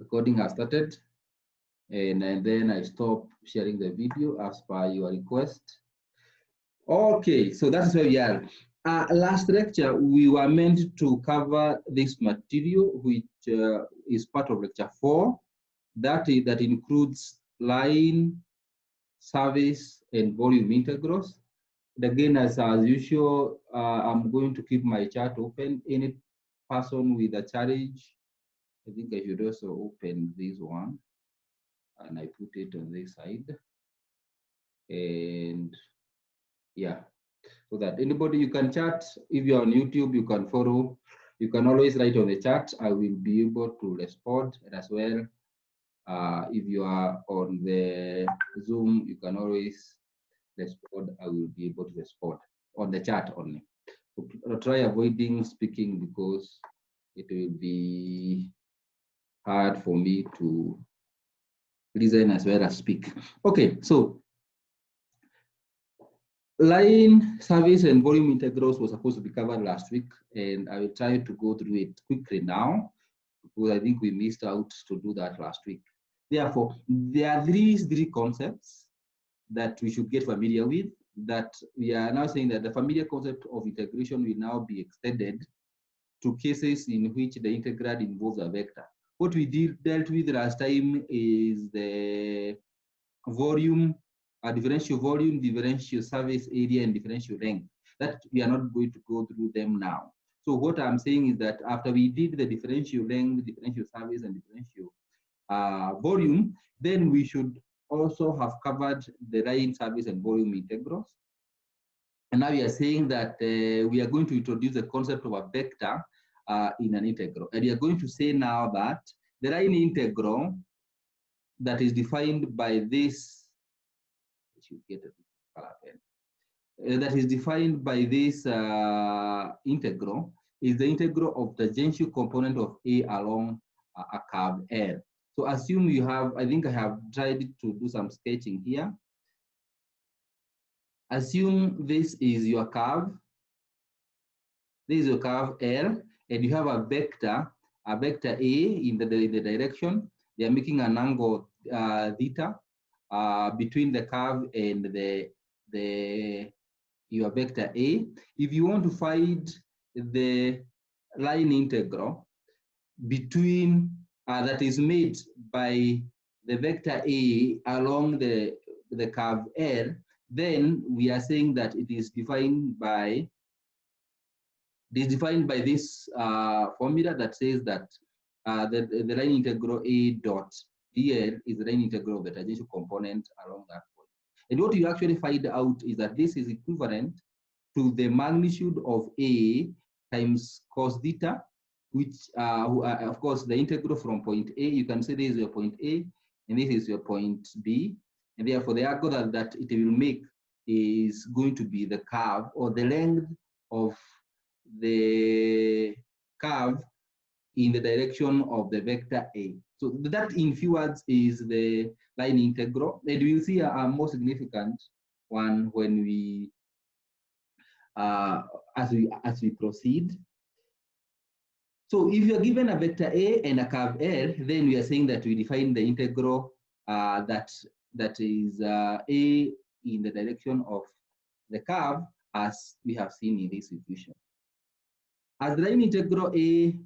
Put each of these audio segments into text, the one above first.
Recording has started, and then I stop sharing the video as per your request. Okay, so that's where we are. Last lecture, we were meant to cover this material, which is part of lecture 4. That includes line, service, and volume integrals. And again, as usual, I'm going to keep my chat open. Any person with a challenge, I think I should also open this one, and I put it on this side. And yeah, so that anybody you can chat. If you're on YouTube, you can follow. You can always write on the chat. I will be able to respond. And as well, if you are on the Zoom, you can always respond. I will be able to respond on the chat only. So try avoiding speaking because it will be hard for me to listen as well as speak. Okay, so line, service, and volume integrals was supposed to be covered last week, and I will try to go through it quickly now because I think we missed out to do that last week. Therefore, there are three concepts that we should get familiar with, that we are now saying that the familiar concept of integration will now be extended to cases in which the integral involves a vector. What we dealt with last time is the volume, differential volume, differential surface area, and differential length. That we are not going to go through them now. So what I'm saying is that after we did the differential length, differential surface, and differential volume, then we should also have covered the line, surface, and volume integrals. And now we are saying that we are going to introduce the concept of a vector in an integral. And we are going to say now that the line integral that is defined by this, get a color pen, that is defined by this integral is the integral of the tangential component of A along a curve L. So assume you have, I think I have tried to do some sketching here. Assume this is your curve. This is your curve L, and you have a vector A in the direction. They are making an angle theta between the curve and your vector A. If you want to find the line integral between that is made by the vector A along the curve L, then we are saying that it is defined by this formula that says that the line integral A dot dl is the line integral of the tangential component along that point. And what you actually find out is that this is equivalent to the magnitude of A times cos theta, which of course the integral from point A, you can say this is your point A and this is your point B, and therefore the angle that it will make is going to be the curve or the length of the curve in the direction of the vector A. So that in few words is the line integral, and we'll see a more significant one when we as we proceed. So if you're given a vector A and a curve L, then we are saying that we define the integral that is A in the direction of the curve as we have seen in this equation. As the line integral A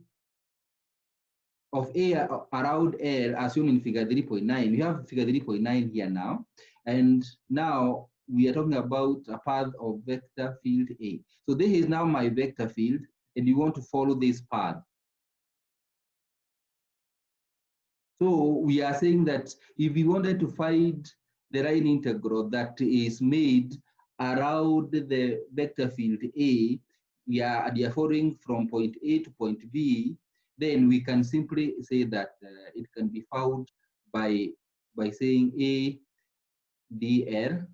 of A around L as shown in figure 3.9, we have figure 3.9 here now, and now we are talking about a path of vector field A. So this is now my vector field, and you want to follow this path. So we are saying that if we wanted to find the line integral that is made around the vector field A, we are following from point A to point B, then we can simply say that it can be found by saying A dr,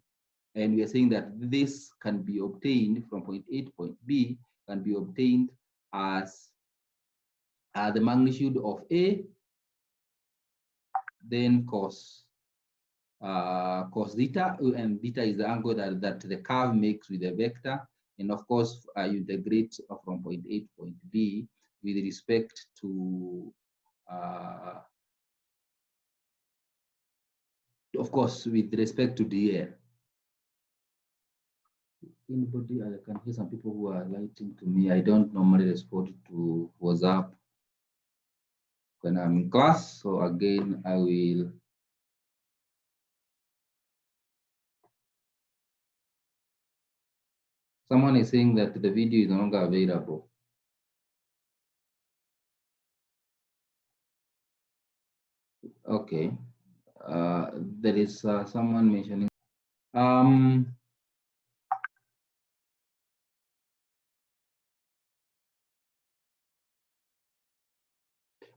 and we are saying that this can be obtained from point A to point B, can be obtained as the magnitude of A, then cos theta, and theta is the angle that the curve makes with the vector, and of course you integrate from point A to point B with respect to of course, with respect to the air. Anybody, I can hear some people who are writing to me. I don't normally respond to WhatsApp when I'm in class. So again, I will. Someone is saying that the video is no longer available. Okay. There is someone mentioning. Um,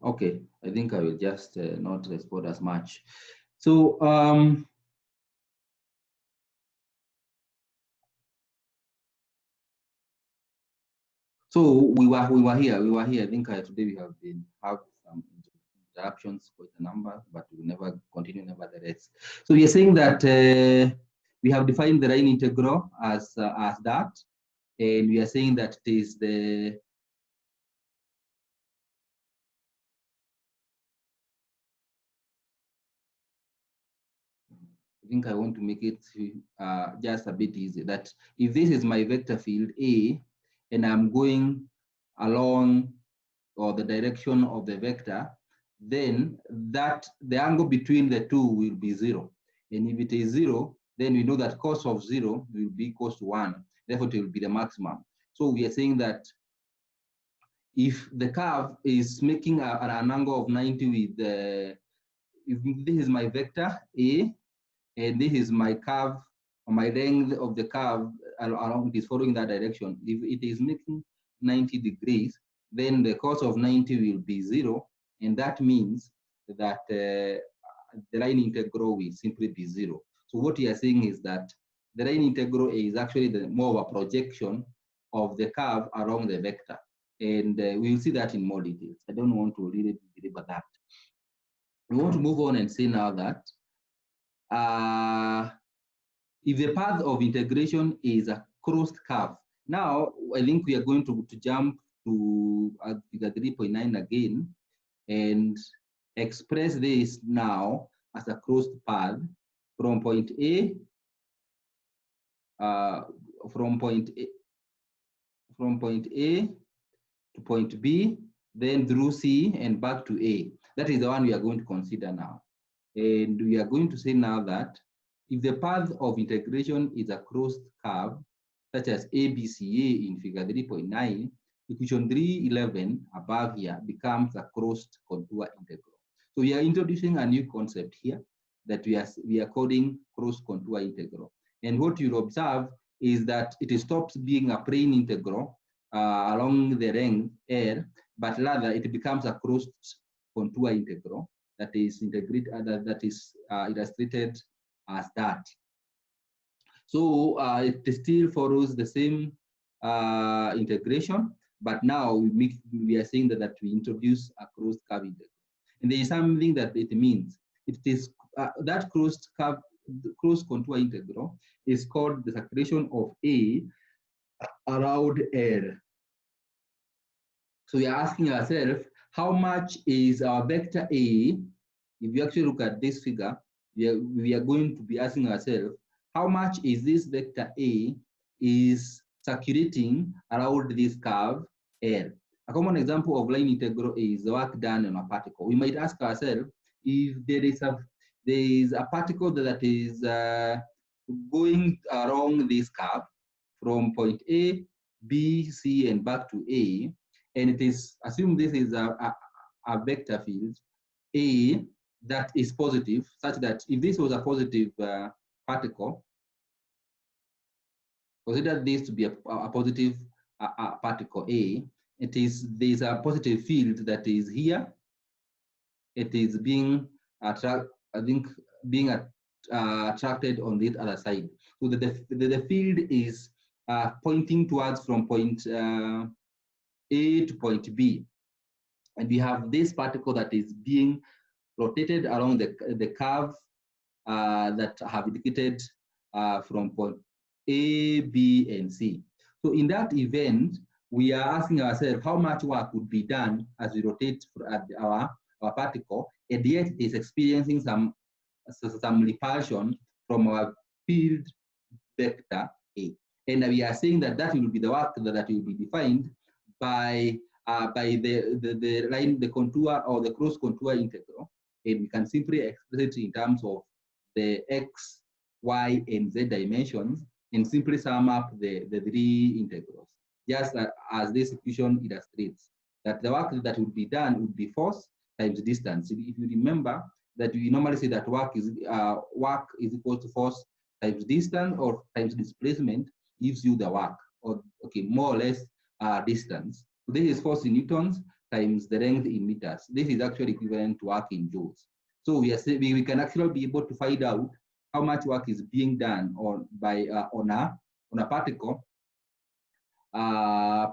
okay, I think I will just not respond as much. So we were here. I think today we have some interruptions, quite a number, but we never continue nevertheless. So we are saying that we have defined the line integral as that, and we are saying that it is the I think I want to make it just a bit easy. That if this is my vector field A, and I'm going along or the direction of the vector, then that the angle between the two will be 0. And if it is 0, then we know that cos of 0 will be equals to 1. Therefore, it will be the maximum. So we are saying that if the curve is making an angle of 90 with if this is my vector A, and this is my curve, my length of the curve along is following that direction. If it is making 90 degrees, then the cos of 90 will be 0, and that means that the line integral will simply be 0. So what we are saying is that the line integral is actually more of a projection of the curve along the vector, and we'll see that in more details. I don't want to really belabor that. We want to move on and say now that if the path of integration is a closed curve, now I think we are going to jump to figure 3.9 again and express this now as a closed path from point A, from point A to point B, then through C and back to A. That is the one we are going to consider now. And we are going to say now that if the path of integration is a closed curve, such as ABCA in figure 3.9, equation 311 above here becomes a closed contour integral. So we are introducing a new concept here that we are calling closed contour integral. And what you'll observe is that it stops being a plane integral along the length L, but rather it becomes a closed contour integral that is integrated, that is illustrated as that. So it still follows the same integration, but now we are saying that we introduce a closed curve integral. And there is something that it means. It is that closed contour integral is called the circulation of A around L. So we are asking ourselves, how much is our vector A? If you actually look at this figure, we are going to be asking ourselves, how much is this vector A is circulating around this curve L? A common example of line integral is the work done on a particle. We might ask ourselves if there is a particle that is going along this curve from point A, B, C, and back to A, and it is assume this is a vector field A that is positive, such that if this was a positive particle, consider this to be a positive particle A. There's a positive field that is here. It is being attracted on the other side. So the field is pointing towards from point A to point B. And we have this particle that is being rotated along the curve that have indicated from point A, B, and C. So in that event, we are asking ourselves how much work would be done as we rotate our particle, and yet it is experiencing some some repulsion from our field vector A. And we are saying that that will be the work that will be defined by the line, the contour or the cross contour integral. And we can simply express it in terms of the X, Y, and Z dimensions and simply sum up the three integrals. Just as this equation illustrates, that the work that would be done would be force times distance. If you remember that we normally say that work is equal to force times distance or times displacement gives you the work, or okay, more or less distance. So this is force in newtons times the length in meters. This is actually equivalent to work in joules. So we can actually be able to find out how much work is being done on a particle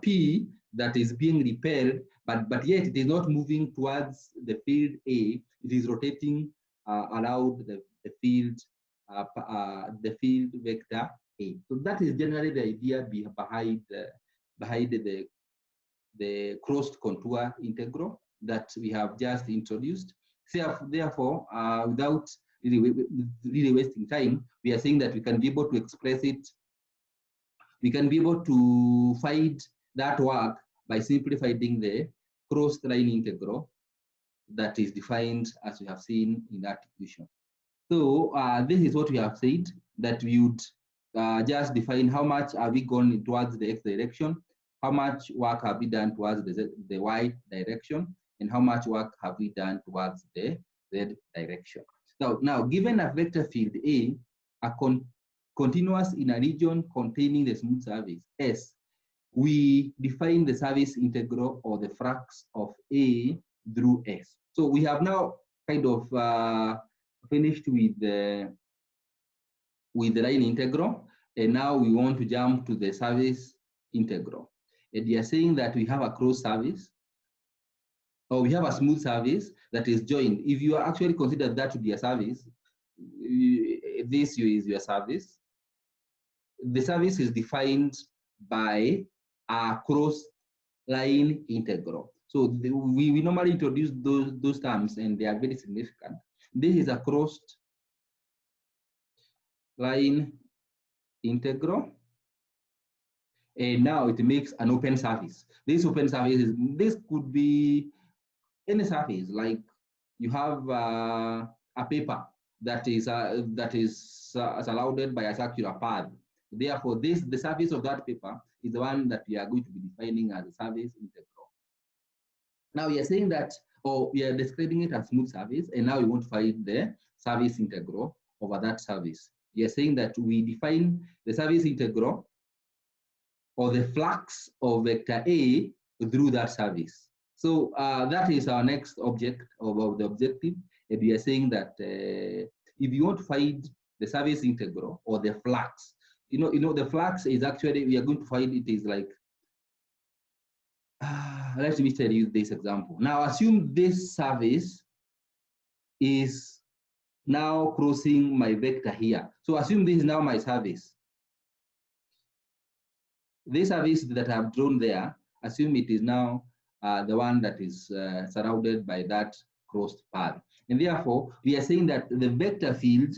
P that is being repelled, but yet it is not moving towards the field A. It is rotating around the field vector A. So that is generally the idea behind the crossed contour integral that we have just introduced. So therefore, without really wasting time, we are saying that we can be able to express it. We can be able to find that work by simply finding the crossed line integral that is defined as we have seen in that equation. So this is what we have said, that we would just define how much are we going towards the X direction, how much work have we done towards the Y direction, and how much work have we done towards the Z direction. Now given a vector field A, continuous in a region containing the smooth surface S, we define the surface integral or the flux of A through S. So we have now kind of finished with the line integral, and now we want to jump to the surface integral. And we are saying that we have a cross surface, or we have a smooth surface that is joined. If you actually consider that to be a surface, this is your surface. The surface is defined by a cross line integral. So we normally introduce those terms, and they are very significant. This is a crossed line integral, and now it makes an open surface. This open surface this could be any surface, like you have a paper that is surrounded by a circular path. Therefore, the surface of that paper is the one that we are going to be defining as a surface integral. Now we are saying that, or we are describing it as smooth surface, and now we want to find the surface integral over that surface. We are saying that we define the surface integral or the flux of vector A through that surface. So that is our next object of the objective. And we are saying that if you want to find the surface integral or the flux, you know, the flux is actually, we are going to find it is like, let me tell you this example. Now assume this surface is now crossing my vector here. So assume this is now my surface. This surface that I've drawn there, assume it is now the one that is surrounded by that crossed path. And therefore, we are saying that the vector field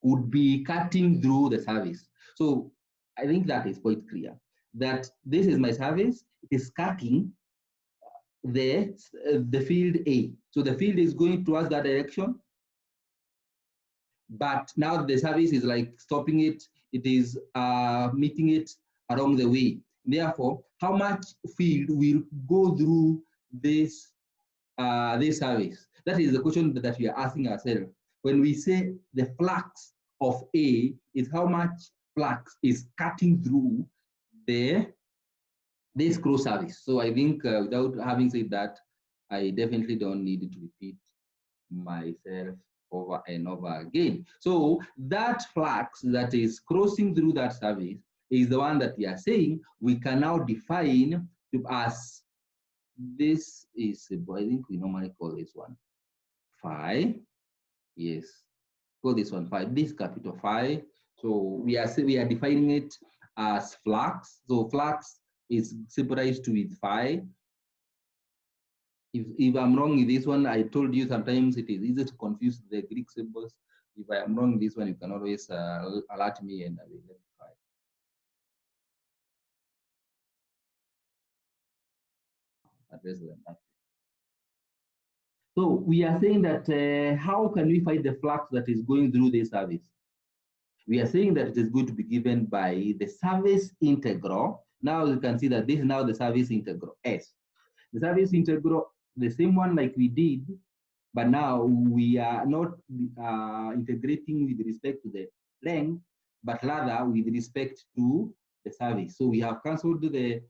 would be cutting through the surface. So I think that is quite clear, that this is my surface, it is cutting the field A. So the field is going towards that direction, but now the surface is like stopping it, it is meeting it along the way. Therefore, how much field will go through this surface? That is the question that we are asking ourselves. When we say the flux of A is how much flux is cutting through this cross surface. So I think without having said that, I definitely don't need to repeat myself over and over again. So that flux that is crossing through that surface is the one that we are saying we can now define as, this is, I think we normally call this one phi. Yes, call this one phi, this capital phi. So we are defining it as flux. So flux is symbolized with phi. If I'm wrong in this one, I told you sometimes it is easy to confuse the Greek symbols. If I am wrong in this one, you can always alert me and I will rectify. Address them. So we are saying that how can we find the flux that is going through this service? We are saying that it is going to be given by the service integral. Now you can see that this is now the service integral S. The service integral, the same one like we did, but now we are not integrating with respect to the length, but rather with respect to the service. So we have cancelled we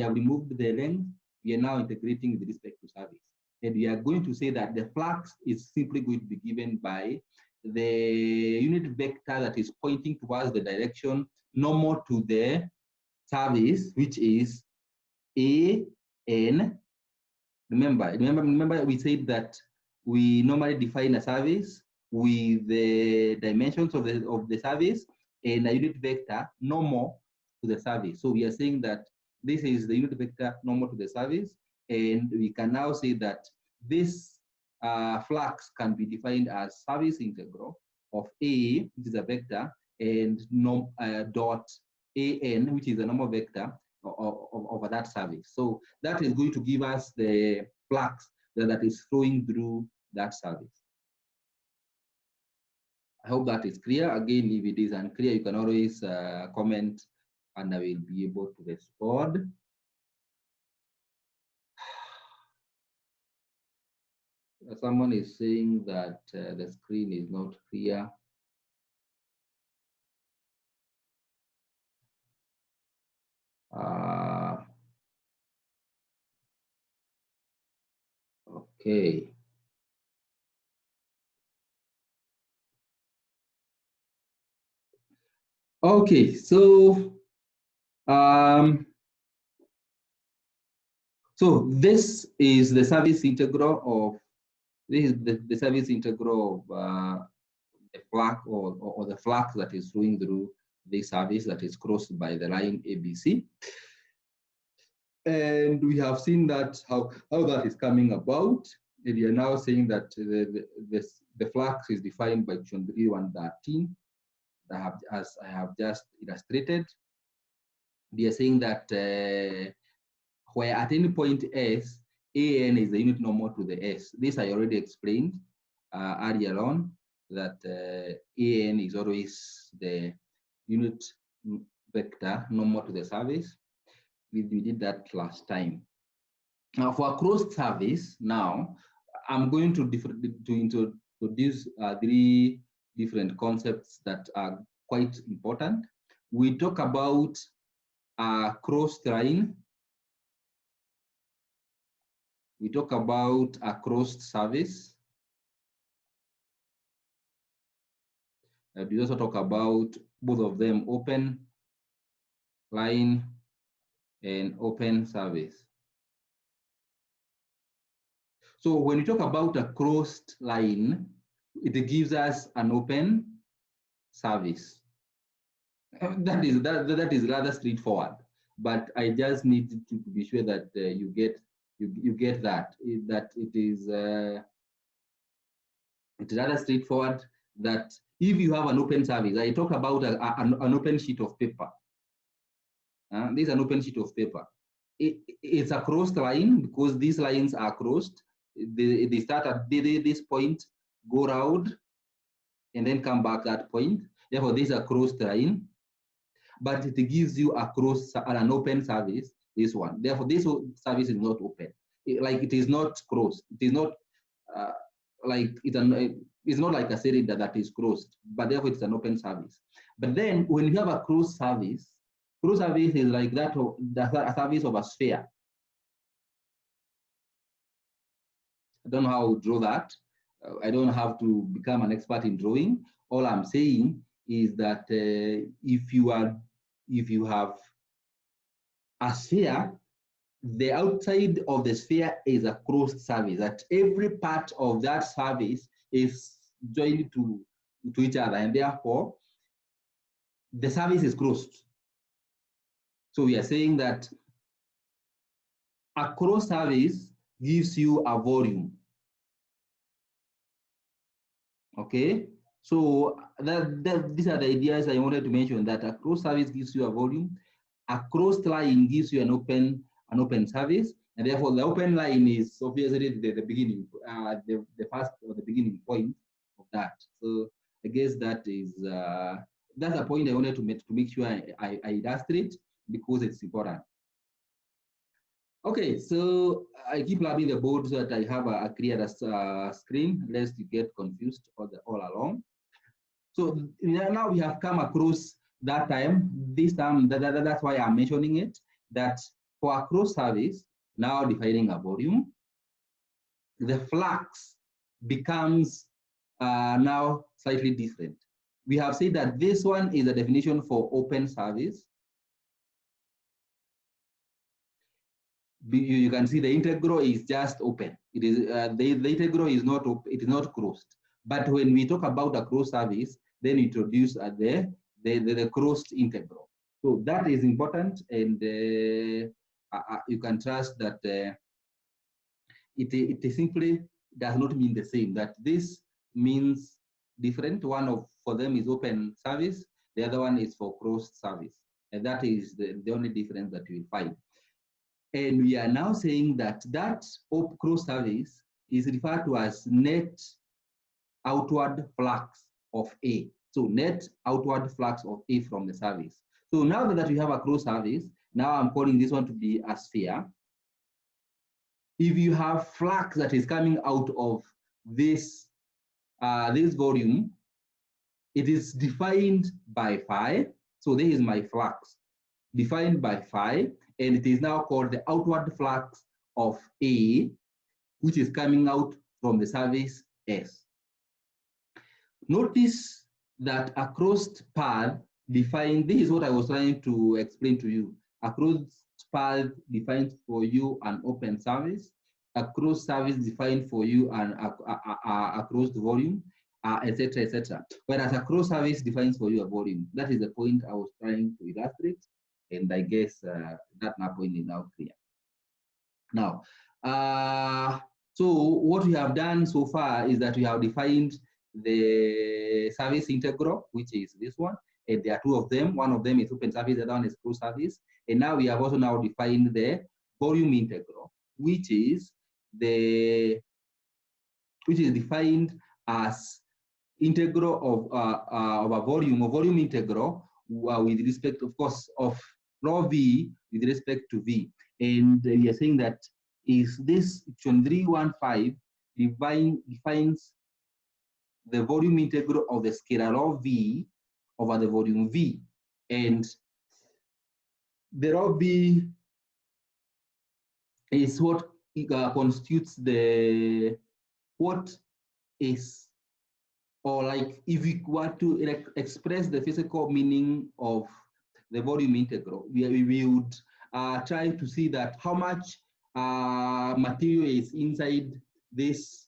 have removed the length. We are now integrating with respect to service. And we are going to say that the flux is simply going to be given by the unit vector that is pointing towards the direction normal to the service, which is AN. Remember we said that we normally define a service with the dimensions of the service and a unit vector normal to the service. So we are saying that this is the unit vector normal to the service, and we can now say that this flux can be defined as service integral of A, which is a vector, and dot AN, which is a normal vector over that service. So that is going to give us the flux that is flowing through that service. I hope that is clear. Again, if it is unclear, you can always comment and I will be able to respond. Someone is saying that the screen is not clear. Okay. Okay, so so this is the service integral of the service integral of the flux or the flux that is flowing through the service that is crossed by the line ABC. And we have seen that how that is coming about. And we are now saying that the flux is defined by equation 113, as I have just illustrated. We are saying that where at any point S, AN is the unit normal to the S. This I already explained earlier on, that AN is always the unit vector normal to the service. We did that last time. Now for a closed service, now I'm going to introduce 3 different concepts that are quite important. We talk about a closed line. We talk about a closed service. We also talk about both of them, open line and open service. So when we talk about a closed line, it gives us an open service. That is rather straightforward, but I just need to be sure that you get that it is it's rather straightforward. That if you have an open service, I talk about an open sheet of paper. This is an open sheet of paper. It's a crossed line because these lines are crossed. They start at this point, go round, and then come back that point. Therefore, this is a crossed line, but it gives you an open service, this one. Therefore, this service is not open. It is not closed. It is not it's not like a cylinder that is closed, but therefore it's an open service. But then when you have a closed service is like that of a service of a sphere. I don't know how to draw that. I don't have to become an expert in drawing. All I'm saying is that if you have a sphere, the outside of the sphere is a closed service, that every part of that service is joined to each other, and therefore the service is closed. So we are saying that a closed service gives you a volume. Okay, so these are the ideas I wanted to mention, that a cross service gives you a volume, a crossed line gives you an open service, and therefore the open line is obviously the beginning, the first or the beginning point of that. So I guess that is that's a point I wanted to make sure I illustrate, because it's important. Okay, so I keep lapping the board so that I have a clear screen, lest you get confused all along. So now we have come across that time, this time, that's why I'm mentioning it, that for a cross service, now defining a volume, the flux becomes now slightly different. We have said that this one is a definition for open service. You can see the integral is just open. It is the integral is not open, it is not closed. But when we talk about a cross service, then we introduce the closed integral. So that is important, and you can trust that it simply does not mean the same. That this means different. One for them is open service, the other one is for closed service, and that is the only difference that you will find. And we are now saying that cross service is referred to as net outward flux of A. So net outward flux of A from the service. So now that we have a cross service, now I'm calling this one to be a sphere. If you have flux that is coming out of this, this volume, it is defined by phi. So this is my flux, defined by phi, and it is now called the outward flux of A, which is coming out from the service S. Notice that a crossed path defined, this is what I was trying to explain to you. A crossed path defines for you an open service, a cross service defined for you a closed volume, etc., etc. Whereas a cross service defines for you a volume. That is the point I was trying to illustrate, and I guess that point is now clear. Now, so what we have done so far is that we have defined the service integral, which is this one, and there are two of them. One of them is open service, the other one is closed service. And now we have also now defined the volume integral, which is defined as integral of a volume integral with respect, of course, of rho v with respect to v. And we are saying that is this equation 315 defines the volume integral of the scalar rho v over the volume v, and the rho v is what constitutes what is, or like if we were to express the physical meaning of the volume integral, we would try to see that how much material is inside this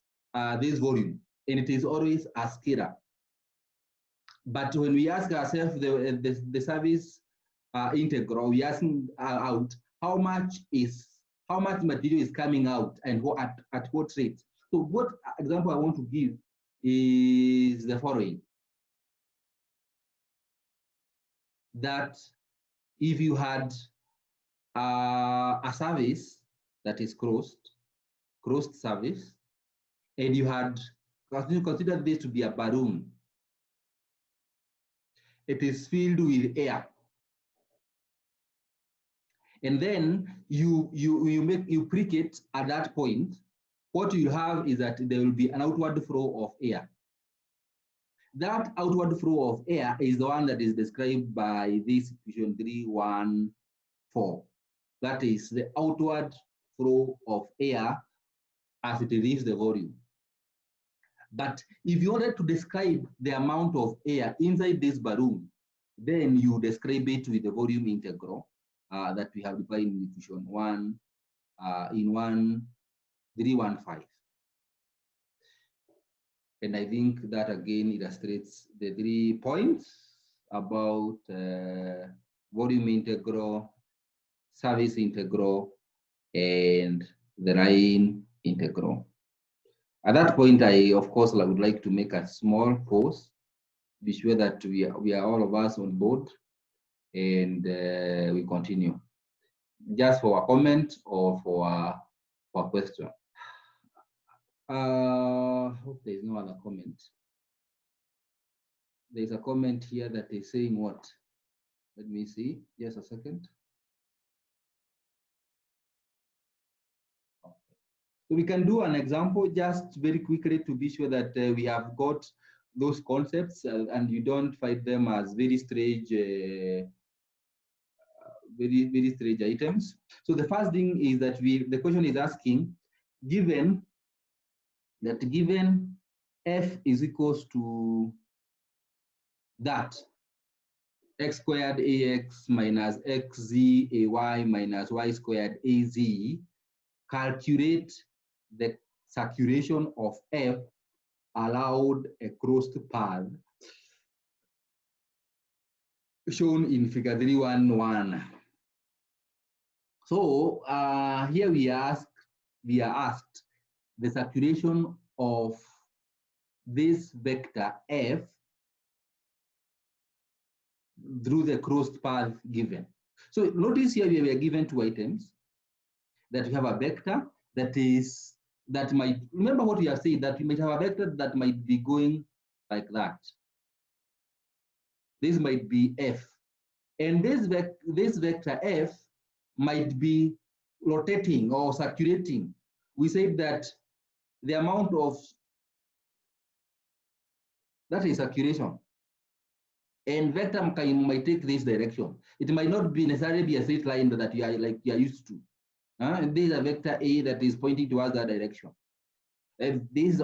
volume, and it is always a scalar. But when we ask ourselves the service integral, we ask out how much material is coming out and at what rate. So what example I want to give is the following: that if you had a service that is closed service, and you had consider this to be a balloon, it is filled with air, and then you prick it at that point, what you have is that there will be an outward flow of air. That outward flow of air is the one that is described by this equation 314. That is the outward flow of air as it leaves the volume. But if you wanted to describe the amount of air inside this balloon, then you describe it with the volume integral that we have defined in equation 315. And I think that again illustrates the 3 points about volume integral, service integral, and the line integral. At that point, I, of course, I would like to make a small pause, be sure that we are all of us on board, and we continue. Just for a comment or for a question. Hope there is no other comment. There's a comment here that is saying what? Let me see, just a second. So we can do an example just very quickly to be sure that we have got those concepts and you don't find them as very strange, very strange items. So the first thing is that the question is asking, given f is equals to that x squared ax minus xz ay minus y squared az, calculate the circulation of f allowed across the path shown in figure 311. So here we are asked the circulation of this vector f through the crossed path given. So notice here we are given two items, that we have a vector that might, remember what we have said, that we might have a vector that might be going like that. This might be f. And this vector f might be rotating or circulating. We said that the amount of, that is circulation. And vector might take this direction. It might not be necessarily be a straight line that you are used to. And this is a vector A that is pointing towards that direction. If this is